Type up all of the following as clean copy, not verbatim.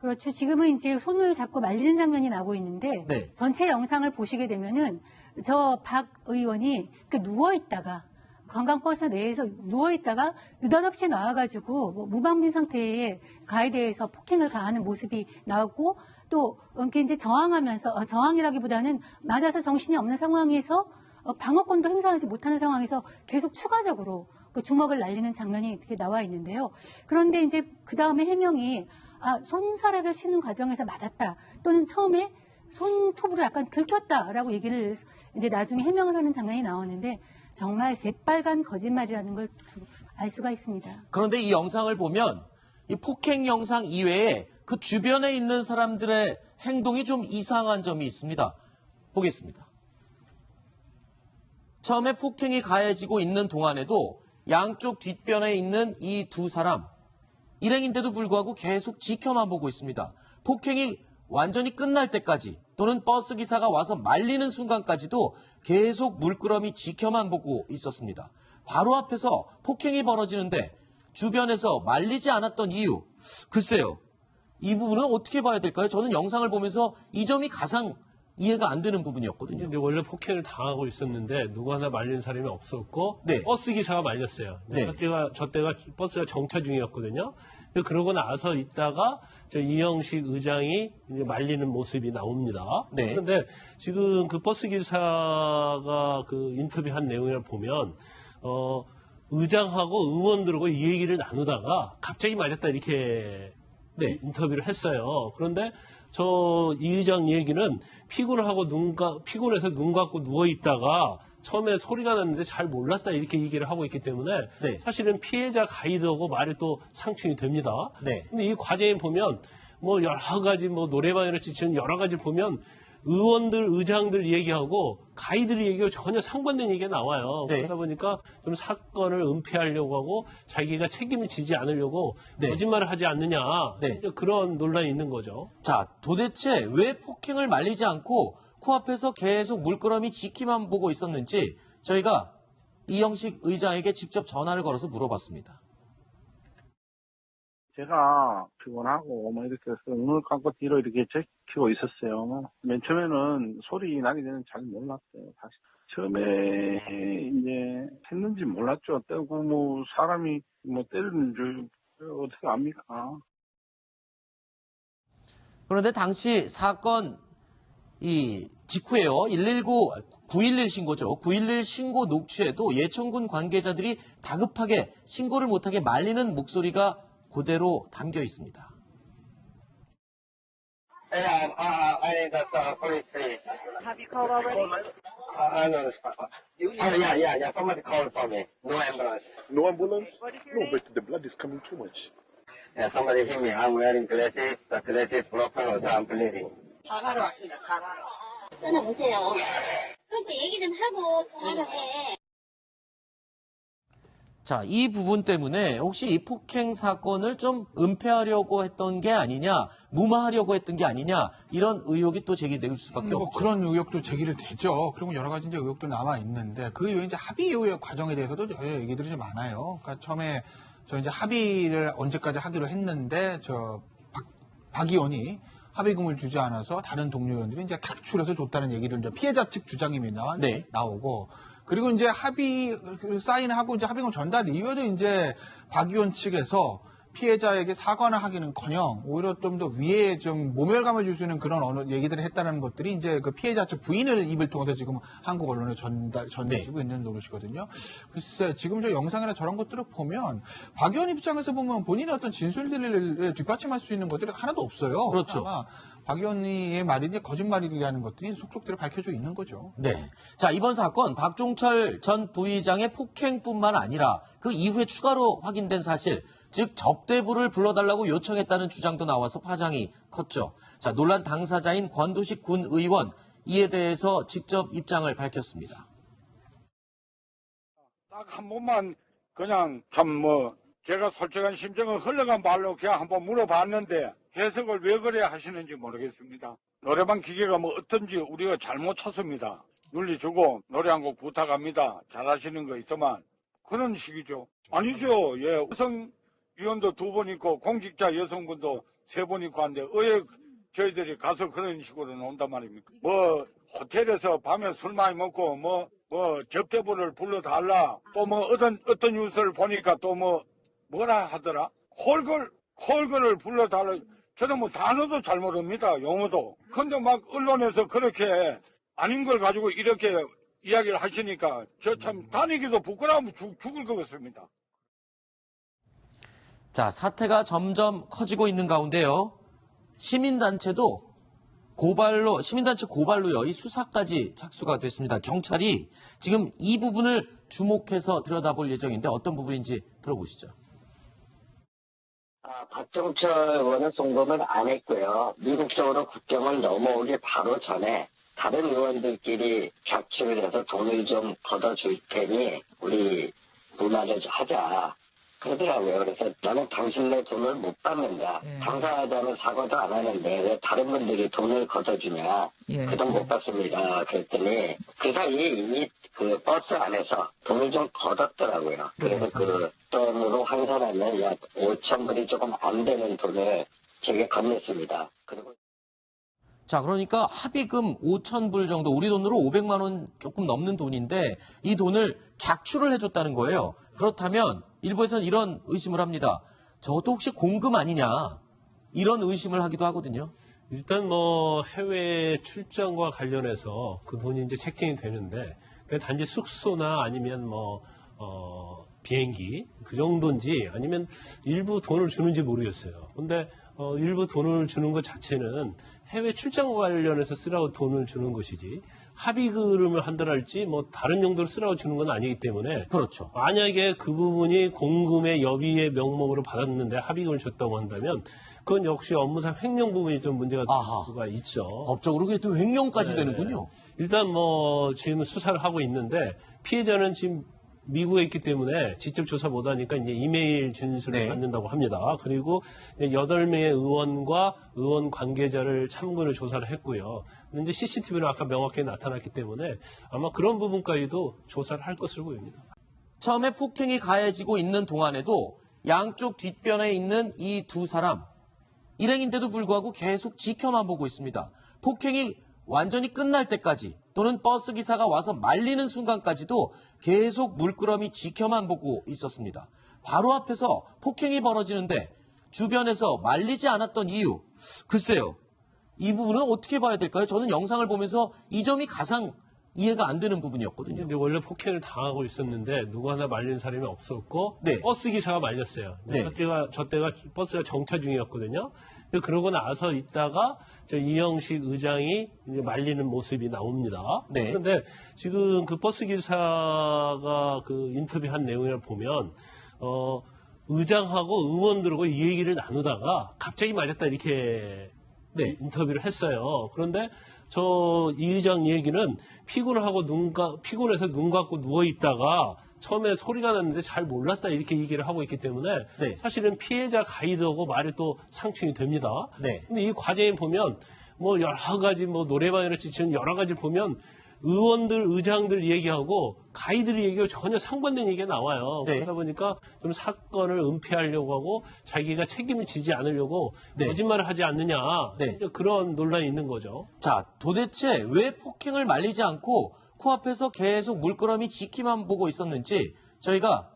그렇죠. 지금은 이제 손을 잡고 말리는 장면이 나오고 있는데 네. 전체 영상을 보시게 되면은 저 박 의원이 누워 있다가 관광버스 내에서 누워 있다가 느닷없이 나와가지고 무방비 상태의 가에 대해서 폭행을 가하는 모습이 나오고 또 이렇게 이제 저항하면서 저항이라기보다는 맞아서 정신이 없는 상황에서 방어권도 행사하지 못하는 상황에서 계속 추가적으로 그 주먹을 날리는 장면이 이렇게 나와 있는데요. 그런데 이제 그 다음에 해명이 손사래를 치는 과정에서 맞았다 또는 처음에 손톱으로 약간 긁혔다라고 얘기를 이제 나중에 해명을 하는 장면이 나오는데 정말 새빨간 거짓말이라는 걸 알 수가 있습니다. 그런데 이 영상을 보면 이 폭행 영상 이외에 그 주변에 있는 사람들의 행동이 좀 이상한 점이 있습니다. 보겠습니다. 처음에 폭행이 가해지고 있는 동안에도 양쪽 뒷변에 있는 이 두 사람, 일행인데도 불구하고 계속 지켜만 보고 있습니다. 폭행이 완전히 끝날 때까지 또는 버스 기사가 와서 말리는 순간까지도 계속 물끄러미 지켜만 보고 있었습니다. 바로 앞에서 폭행이 벌어지는데 주변에서 말리지 않았던 이유, 글쎄요. 이 부분은 어떻게 봐야 될까요? 저는 영상을 보면서 이 점이 가장 이해가 안 되는 부분이었거든요. 근데 원래 폭행을 당하고 있었는데 누구 하나 말리는 사람이 없었고 네. 버스 기사가 말렸어요. 네. 저 때가 버스가 정차 중이었거든요. 그러고 나서 있다가 저 이영식 의장이 이제 말리는 모습이 나옵니다. 네. 그런데 지금 그 버스 기사가 그 인터뷰한 내용을 보면 의장하고 의원들하고 이 얘기를 나누다가 갑자기 맞았다 이렇게 네. 인터뷰를 했어요. 그런데 저 이 의장 얘기는 피곤해서 눈 감고 누워 있다가 처음에 소리가 났는데 잘 몰랐다 이렇게 얘기를 하고 있기 때문에 네. 사실은 피해자 가이드하고 말이 또 상충이 됩니다. 네. 근데 이 과정에 보면 뭐 여러 가지 뭐 노래방이나 지금 여러 가지 보면 의원들, 의장들 얘기하고 가이드들 얘기가 전혀 상반된 얘기가 나와요. 네. 그러다 보니까 좀 사건을 은폐하려고 하고 자기가 책임을 지지 않으려고 네. 거짓말을 하지 않느냐. 네. 그런 논란이 있는 거죠. 자, 도대체 왜 폭행을 말리지 않고 코앞에서 계속 물끄러미 지키만 보고 있었는지 저희가 이영식 의장에게 직접 전화를 걸어서 물어봤습니다. 제가 피곤하고 이렇게 해서 눈을 감고 뒤로 이렇게 제키고 있었어요. 맨 처음에는 소리 나기 전에 잘 몰랐어요. 다시 처음에 이제 했는지 몰랐죠. 떼고 사람이 때리는 줄 어떻게 압니까? 그런데 당시 사건 직후에요. 911 신고죠. 911 신고 녹취에도 예천군 관계자들이 다급하게 신고를 못하게 말리는 목소리가 그대로 담겨 있습니다. I need the police, please. Have you called already? I know the spot. Yeah. Somebody called for me. No ambulance. No ambulance? What is your No, name? but the blood is coming too much. Yeah, somebody hit me. I'm wearing glasses. The glasses broken, so I'm bleeding. 사과로 왔습니다. 사과. 끊어보세요. 그러니까 얘기 좀 하고 전화를 해. 자, 이 부분 때문에 혹시 이 폭행 사건을 좀 은폐하려고 했던 게 아니냐, 무마하려고 했던 게 아니냐, 이런 의혹이 또 제기될 수밖에 없죠. 그런 의혹도 제기를 되죠. 그리고 여러 가지 이제 의혹도 남아 있는데 그 이후에 이제 합의 이후의 과정에 대해서도 여러 얘기들이 좀 많아요. 그러니까 처음에 저 이제 합의를 언제까지 하기로 했는데 박 의원이 합의금을 주지 않아서 다른 동료 의원들이 이제 각출해서 줬다는 얘기를 이제 피해자 측 주장입니다. 네. 나오고. 그리고 이제 사인하고 이제 합의금 전달 이후에도 이제 박 의원 측에서 피해자에게 사과나 하기는커녕 오히려 좀 더 위에 좀 모멸감을 줄 수 있는 그런 얘기들을 했다는 것들이 이제 그 피해자 측 부인을 입을 통해서 지금 한국 언론에 전해지고 있는 노릇이거든요. 글쎄 지금 저 영상이나 저런 것들을 보면 박 의원 입장에서 보면 본인의 어떤 진술들을 뒷받침할 수 있는 것들이 하나도 없어요. 그렇죠. 박 의원의 말이 이제 거짓말이라는 것들이 속속들이 밝혀져 있는 거죠. 네. 자, 이번 사건 박종철 전 부의장의 폭행뿐만 아니라 그 이후에 추가로 확인된 사실, 즉 접대부를 불러달라고 요청했다는 주장도 나와서 파장이 컸죠. 자, 논란 당사자인 권도식 군 의원, 이에 대해서 직접 입장을 밝혔습니다. 딱 한 번만 그냥 제가 솔직한 심정을 흘러간 말로 그냥 한번 물어봤는데 해석을 왜 그래 하시는지 모르겠습니다. 노래방 기계가 어떤지 우리가 잘못 쳤습니다. 윤리 주고 노래 한 곡 부탁합니다. 잘하시는 거 있으면 그런 식이죠. 아니죠. 예, 여성위원도 2분 있고 공직자 여성분도 세 번 있고 한데 왜 저희들이 가서 그런 식으로 논단 말입니까? 뭐 호텔에서 밤에 술 많이 먹고 뭐 접대부를 불러달라 또 뭐 어떤 뉴스를 보니까 또 뭐라 하더라? 콜걸을 불러달라. 저는 뭐 단어도 잘 모릅니다. 용어도. 근데 막 언론에서 그렇게 아닌 걸 가지고 이렇게 이야기를 하시니까 저 참 다니기도 부끄러우면 죽을 것 같습니다. 자, 사태가 점점 커지고 있는 가운데요. 시민단체 고발로요. 이 수사까지 착수가 됐습니다. 경찰이 지금 이 부분을 주목해서 들여다볼 예정인데 어떤 부분인지 들어보시죠. 박종철 의원은 송금을 안 했고요. 미국 쪽으로 국경을 넘어오기 바로 전에 다른 의원들끼리 격추를 해서 돈을 좀 걷어줄 테니 우리 문화를 하자. 그러더라고요. 그래서 나는 당신네 돈을 못 받는다. 당사자는 사과도 안 하는데 왜 다른 분들이 돈을 걷어주냐. 그 돈 못 받습니다. 그랬더니 그 사이에 이미 그 버스 안에서 돈을 좀 걷었더라고요. 그래서 그 돈으로 한 사람은 약 5천 불이 조금 안 되는 돈을 제게 건넸습니다. 그리고 자, 그러니까 합의금 5천 불 정도, 우리 돈으로 500만 원 조금 넘는 돈인데 이 돈을 객추를 해줬다는 거예요. 그렇다면 일부에서는 이런 의심을 합니다. 저것도 혹시 공금 아니냐, 이런 의심을 하기도 하거든요. 일단 뭐 해외 출장과 관련해서 그 돈이 이제 체킹이 되는데 단지 숙소나 아니면 비행기 그 정도인지 아니면 일부 돈을 주는지 모르겠어요. 근데 일부 돈을 주는 것 자체는 해외 출장과 관련해서 쓰라고 돈을 주는 것이지 합의금을 한다랄지 다른 용도로 쓰라고 주는 건 아니기 때문에 그렇죠. 만약에 그 부분이 공금의 여비의 명목으로 받았는데 합의금을 줬다고 한다면 그건 역시 업무상 횡령 부분이 좀 문제가 될 수가 있죠. 법적으로 그게 또 횡령까지 되는군요. 일단 지금 수사를 하고 있는데 피해자는 지금 미국에 있기 때문에 직접 조사 못 하니까 이제 이메일 진술을 받는다고 합니다. 그리고 8명의 의원과 의원 관계자를 참고로 조사를 했고요. 근데 CCTV는 아까 명확히 나타났기 때문에 아마 그런 부분까지도 조사를 할 것으로 보입니다. 처음에 폭행이 가해지고 있는 동안에도 양쪽 뒷변에 있는 이 두 사람, 일행인데도 불구하고 계속 지켜만 보고 있습니다. 폭행이 완전히 끝날 때까지 또는 버스 기사가 와서 말리는 순간까지도 계속 물끄러미 지켜만 보고 있었습니다. 바로 앞에서 폭행이 벌어지는데 주변에서 말리지 않았던 이유, 글쎄요. 이 부분은 어떻게 봐야 될까요? 저는 영상을 보면서 이 점이 가장 이해가 안 되는 부분이었거든요. 근데 원래 폭행을 당하고 있었는데 누구 하나 말리는 사람이 없었고 버스 기사가 말렸어요. 저 때가 버스가 정차 중이었거든요. 그러고 나서 있다가 이영식 의장이 이제 말리는 모습이 나옵니다. 그런데 지금 그 버스 기사가 그 인터뷰한 내용을 보면 의장하고 의원들하고 이 얘기를 나누다가 갑자기 말렸다 이렇게 인터뷰를 했어요. 그런데 이 의장 얘기는 피곤해서 눈 감고 누워 있다가 처음에 소리가 났는데 잘 몰랐다 이렇게 얘기를 하고 있기 때문에 사실은 피해자 가이드하고 말이 또 상충이 됩니다. 근데 이 과정에 보면 여러 가지 노래방이나 지금 여러 가지 보면 의원들, 의장들 얘기하고 가이드를 얘기하고 전혀 상반된 얘기가 나와요. 그러다 보니까 좀 사건을 은폐하려고 하고 자기가 책임을 지지 않으려고 거짓말을 하지 않느냐. 그런 논란이 있는 거죠. 자, 도대체 왜 폭행을 말리지 않고 코앞에서 계속 물끄러미 지키만 보고 있었는지 저희가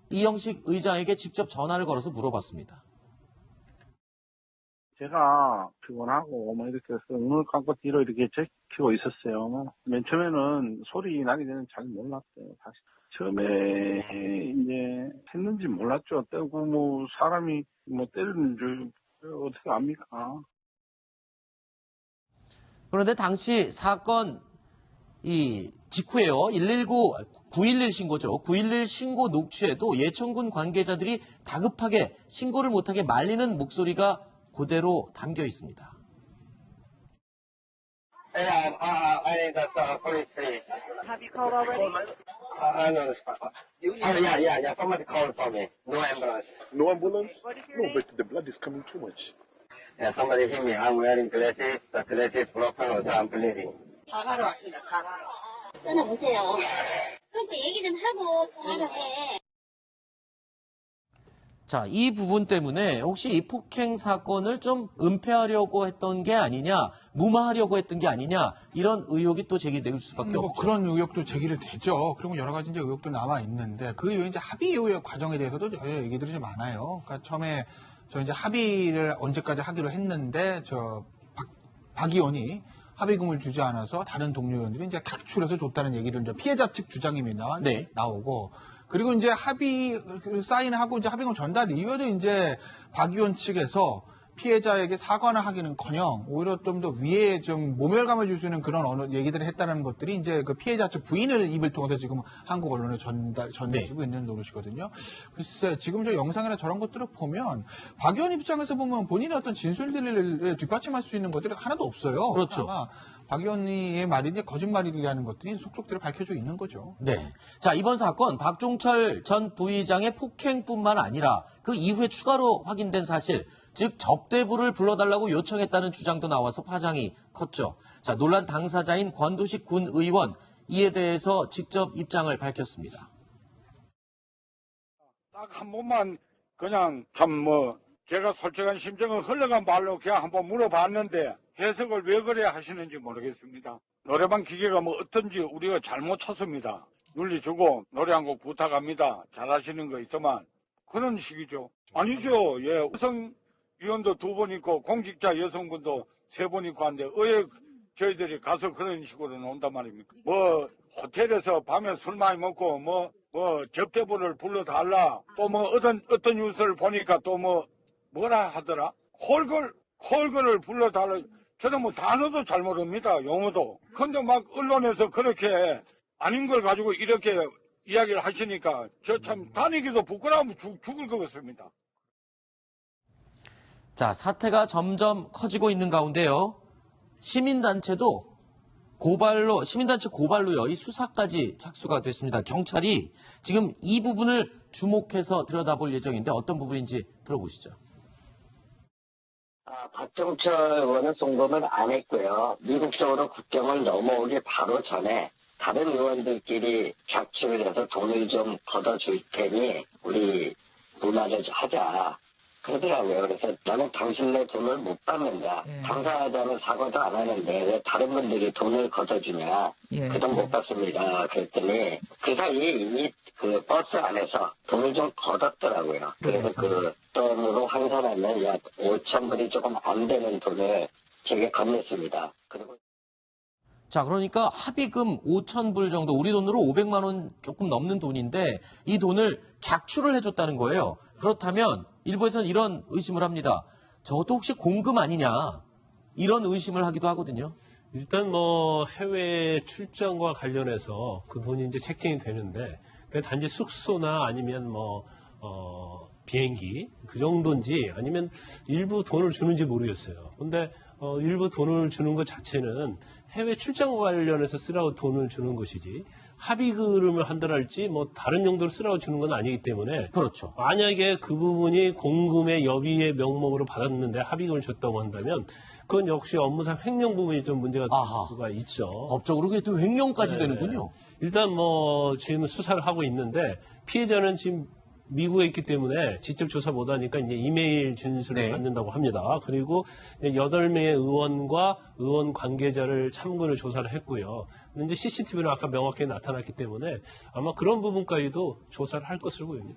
이영식 의장에게 직접 전화를 걸어서 물어봤습니다. 제가 피곤하고 이렇게 해서 눈을 감고 뒤로 이렇게 제키고 있었어요. 맨 처음에는 소리 나기 전에 잘 몰랐어요. 사실 처음에 이제 했는지 몰랐죠. 떼고 사람이 때리는 줄 어떻게 압니까? 그런데 당시 사건 직후에요. 911 신고죠. 911 신고 녹취에도 예천군 관계자들이 다급하게 신고를 못하게 말리는 목소리가 그대로 담겨 있습니다. I need the police, please. Have you called already? I know this part. Yeah. Somebody called for me. No ambulance. No ambulance? What is your No, name? but the blood is coming too much. Yeah, somebody hit me. I'm wearing glasses. The glasses broken, so I'm bleeding. 사과로 왔습니다. 사과로. 끊어보세요. 그렇게 얘기 좀 하고 통화를 해. 자, 이 부분 때문에 혹시 이 폭행 사건을 좀 은폐하려고 했던 게 아니냐, 무마하려고 했던 게 아니냐, 이런 의혹이 또 제기될 수밖에 없죠. 그런 의혹도 제기를 되죠. 그리고 여러 가지 이제 의혹도 남아 있는데 그 이후에 이제 합의 이후의 과정에 대해서도 여러 얘기들이 좀 많아요. 그러니까 처음에 저 이제 합의를 언제까지 하기로 했는데 박 의원이 합의금을 주지 않아서 다른 동료 의원들이 이제 각출해서 줬다는 얘기를 이제 피해자 측 주장입니다. 네. 나오고. 그리고 이제 합의 사인하고 이제 합의금 전달 이후에도 이제 박 의원 측에서 피해자에게 사과나 하기는커녕 오히려 좀 더 위에 좀 모멸감을 줄 수 있는 그런 어느 얘기들을 했다는 것들이 이제 그 피해자 측 부인을 입을 통해서 지금 한국 언론에 전해지고 있는 노릇이거든요. 글쎄 지금 저 영상이나 저런 것들을 보면 박 의원 입장에서 보면 본인의 어떤 진술들을 뒷받침할 수 있는 것들이 하나도 없어요. 그렇죠. 박 의원의 말이 이제 거짓말이라는 것들이 속속들이 밝혀져 있는 거죠. 네. 자, 이번 사건 박종철 전 부의장의 폭행뿐만 아니라 그 이후에 추가로 확인된 사실, 즉 접대부를 불러달라고 요청했다는 주장도 나와서 파장이 컸죠. 자, 논란 당사자인 권도식 군 의원, 이에 대해서 직접 입장을 밝혔습니다. 딱 한 번만 그냥 제가 솔직한 심정은 흘러간 말로 그냥 한번 물어봤는데 해석을 왜 그래 하시는지 모르겠습니다. 노래방 기계가 뭐 어떤지 우리가 잘못 쳤습니다. 윤리 주고 노래 한 곡 부탁합니다. 잘하시는 거 있으면 그런 식이죠. 아니죠. 예, 여성 위원도 2번 있고 공직자 여성분도 3번 있고 한데 왜 저희들이 가서 그런 식으로 논단 말입니까? 뭐 호텔에서 밤에 술 많이 먹고 뭐 접대부를 불러달라 또 뭐 어떤 뉴스를 보니까 또 뭐라 하더라? 콜걸을 불러달라. 저는 뭐 단어도 잘 모릅니다. 용어도. 근데 막 언론에서 그렇게 아닌 걸 가지고 이렇게 이야기를 하시니까 저 참 다니기도 부끄러우면 죽을 것 같습니다. 자, 사태가 점점 커지고 있는 가운데요. 시민단체 고발로요. 이 수사까지 착수가 됐습니다. 경찰이 지금 이 부분을 주목해서 들여다볼 예정인데 어떤 부분인지 들어보시죠. 박종철 의원은 송금을 안 했고요. 미국 쪽으로 국경을 넘어오기 바로 전에 다른 의원들끼리 격추를 해서 돈을 좀 걷어줄 테니 우리 문화를 하자. 그러더라고요. 그래서 나는 당신네 돈을 못 받는다. 당사자는 사과도 안 하는데 왜 다른 분들이 돈을 걷어주냐. 그 돈 못 받습니다. 그랬더니 그 사이에 이미 그 버스 안에서 돈을 좀 걷었더라고요. 그래서 그 돈으로 환산하면 약 5,000불이 조금 안 되는 돈을 제게 건넸습니다. 그리고 자, 그러니까 합의금 5,000불 정도, 우리 돈으로 500만 원 조금 넘는 돈인데 이 돈을 객출을 해줬다는 거예요. 그렇다면 일부에서는 이런 의심을 합니다. 저것도 혹시 공금 아니냐, 이런 의심을 하기도 하거든요. 일단 뭐 해외 출장과 관련해서 그 돈이 이제 체킹이 되는데 그게 단지 숙소나 아니면 비행기 그 정도인지 아니면 일부 돈을 주는지 모르겠어요. 근데 일부 돈을 주는 것 자체는 해외 출장과 관련해서 쓰라고 돈을 주는 것이지 합의금을 한다랄지 뭐 다른 용도로 쓰라고 주는 건 아니기 때문에 그렇죠. 만약에 그 부분이 공금의 여비의 명목으로 받았는데 합의금을 줬다고 한다면 그건 역시 업무상 횡령 부분이 좀 문제가 될 수가 있죠. 법적으로 그게 또 횡령까지 되는군요. 일단 뭐 지금 수사를 하고 있는데 피해자는 지금 미국에 있기 때문에 직접 조사 못하니까 이제 이메일 진술을 받는다고 합니다. 그리고 8명의 의원과 의원 관계자를 참고를 조사를 했고요. 근데 이제 CCTV는 아까 명확히 나타났기 때문에 아마 그런 부분까지도 조사를 할 것으로 보입니다.